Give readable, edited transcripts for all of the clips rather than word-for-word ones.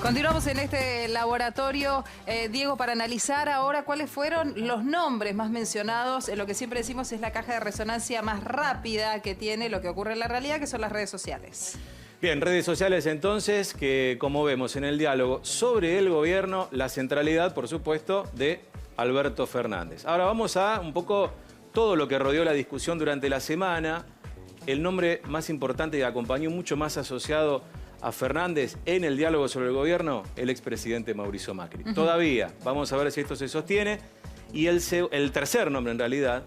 Continuamos en este laboratorio, Diego, para analizar ahora cuáles fueron los nombres más mencionados en lo que siempre decimos es la caja de resonancia más rápida que tiene lo que ocurre en la realidad, que son las redes sociales. Bien, redes sociales entonces, que como vemos en el diálogo sobre el gobierno, la centralidad, por supuesto, de Alberto Fernández. Ahora vamos a un poco todo lo que rodeó la discusión durante la semana. El nombre más importante que acompañó mucho más asociado a Fernández en el diálogo sobre el gobierno, el expresidente Mauricio Macri. Todavía, vamos a ver si esto se sostiene. Y el tercer nombre, en realidad,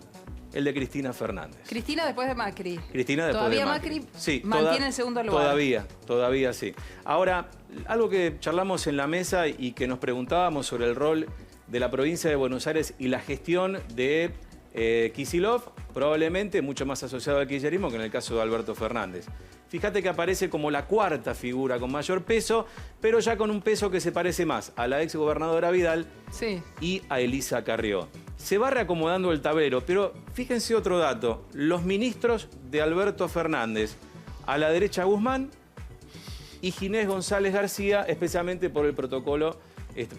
el de Cristina Fernández. Cristina después de Macri. Cristina después de Macri. ¿Todavía Macri sí, mantiene el segundo lugar? Todavía sí. Ahora, algo que charlamos en la mesa y que nos preguntábamos sobre el rol de la provincia de Buenos Aires y la gestión de Kicillof, probablemente mucho más asociado al kirchnerismo que en el caso de Alberto Fernández. Fíjate que aparece como la cuarta figura con mayor peso, pero ya con un peso que se parece más a la exgobernadora Vidal y a Elisa Carrió. Se va reacomodando el tablero, pero fíjense otro dato. Los ministros de Alberto Fernández, a la derecha Guzmán y Ginés González García, especialmente por el protocolo,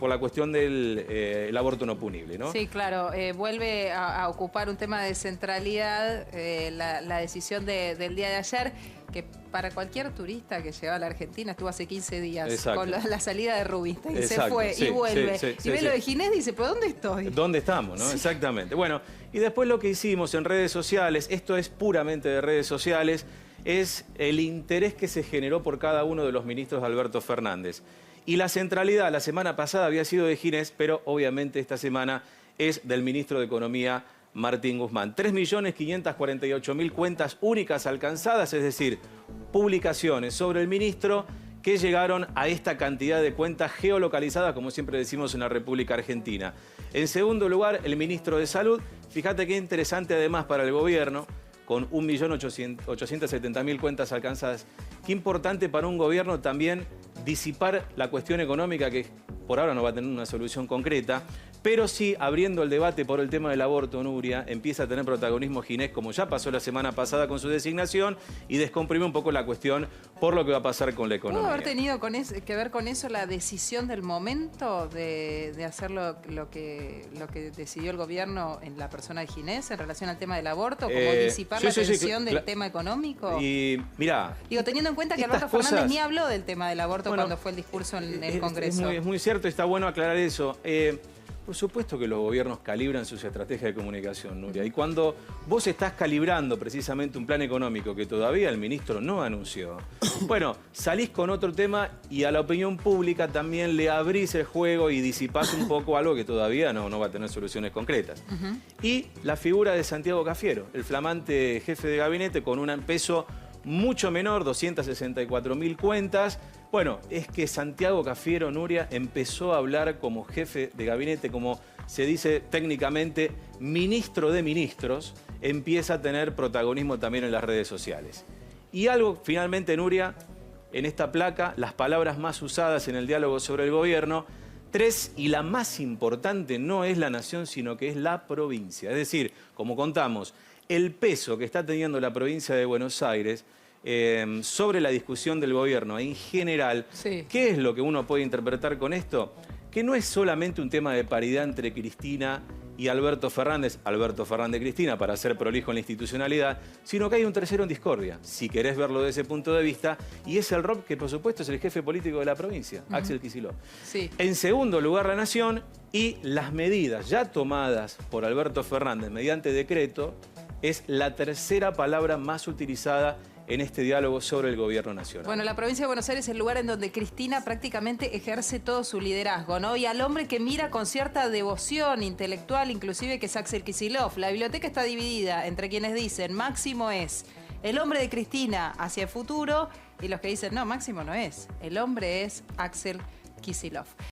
por la cuestión del aborto no punible, ¿no? Sí, claro. Vuelve a ocupar un tema de centralidad la decisión del día de ayer, que para cualquier turista que llegaba a la Argentina estuvo hace 15 días. Exacto. Con la salida de Rubinstein. Exacto. Se fue y vuelve. Y ve lo de Ginés y dice, ¿pero dónde estoy? ¿Dónde estamos, no? Sí. Exactamente. Bueno, y después lo que hicimos en redes sociales, esto es puramente de redes sociales, es el interés que se generó por cada uno de los ministros de Alberto Fernández. Y la centralidad la semana pasada había sido de Ginés, pero obviamente esta semana es del ministro de Economía, Martín Guzmán. 3.548.000 cuentas únicas alcanzadas, es decir, publicaciones sobre el ministro que llegaron a esta cantidad de cuentas geolocalizadas, como siempre decimos en la República Argentina. En segundo lugar, el ministro de Salud. Fíjate qué interesante además para el gobierno, con 1.870.000 cuentas alcanzadas. Qué importante para un gobierno también disipar la cuestión económica, que por ahora no va a tener una solución concreta, pero sí abriendo el debate por el tema del aborto, Nuria, empieza a tener protagonismo Ginés, como ya pasó la semana pasada con su designación, y descomprime un poco la cuestión por lo que va a pasar con la economía. ¿Pudo haber tenido que ver con eso la decisión del momento de hacer lo que decidió el gobierno en la persona de Ginés en relación al tema del aborto, como disipar la tensión del tema económico? Y mirá, digo, teniendo en cuenta que Alberto Fernández ni habló del tema del aborto cuando fue el discurso en el Congreso. Es muy cierto, está bueno aclarar eso. Por supuesto que los gobiernos calibran sus estrategias de comunicación, Nuria. Y cuando vos estás calibrando precisamente un plan económico que todavía el ministro no anunció, bueno, salís con otro tema y a la opinión pública también le abrís el juego y disipás un poco algo que todavía no va a tener soluciones concretas. Y la figura de Santiago Cafiero, el flamante jefe de gabinete con un peso mucho menor, 264.000 cuentas. Bueno, es que Santiago Cafiero, Nuria, empezó a hablar como jefe de gabinete, como se dice técnicamente, ministro de ministros, empieza a tener protagonismo también en las redes sociales. Y algo, finalmente, Nuria, en esta placa, las palabras más usadas en el diálogo sobre el gobierno, 3, y la más importante no es la nación, sino que es la provincia. Es decir, como contamos, el peso que está teniendo la provincia de Buenos Aires sobre la discusión del gobierno en general, ¿qué es lo que uno puede interpretar con esto? Que no es solamente un tema de paridad entre Cristina y Alberto Fernández Cristina, para ser prolijo en la institucionalidad, sino que hay un tercero en discordia, si querés verlo desde ese punto de vista, y es el ROP, que por supuesto es el jefe político de la provincia, Axel Kicillof. En segundo lugar, la nación, y las medidas ya tomadas por Alberto Fernández mediante decreto, es la tercera palabra más utilizada en este diálogo sobre el gobierno nacional. Bueno, la provincia de Buenos Aires es el lugar en donde Cristina prácticamente ejerce todo su liderazgo, ¿no? Y al hombre que mira con cierta devoción intelectual, inclusive, que es Axel Kicillof. La biblioteca está dividida entre quienes dicen Máximo es el hombre de Cristina hacia el futuro y los que dicen no, Máximo no es. El hombre es Axel Kicillof.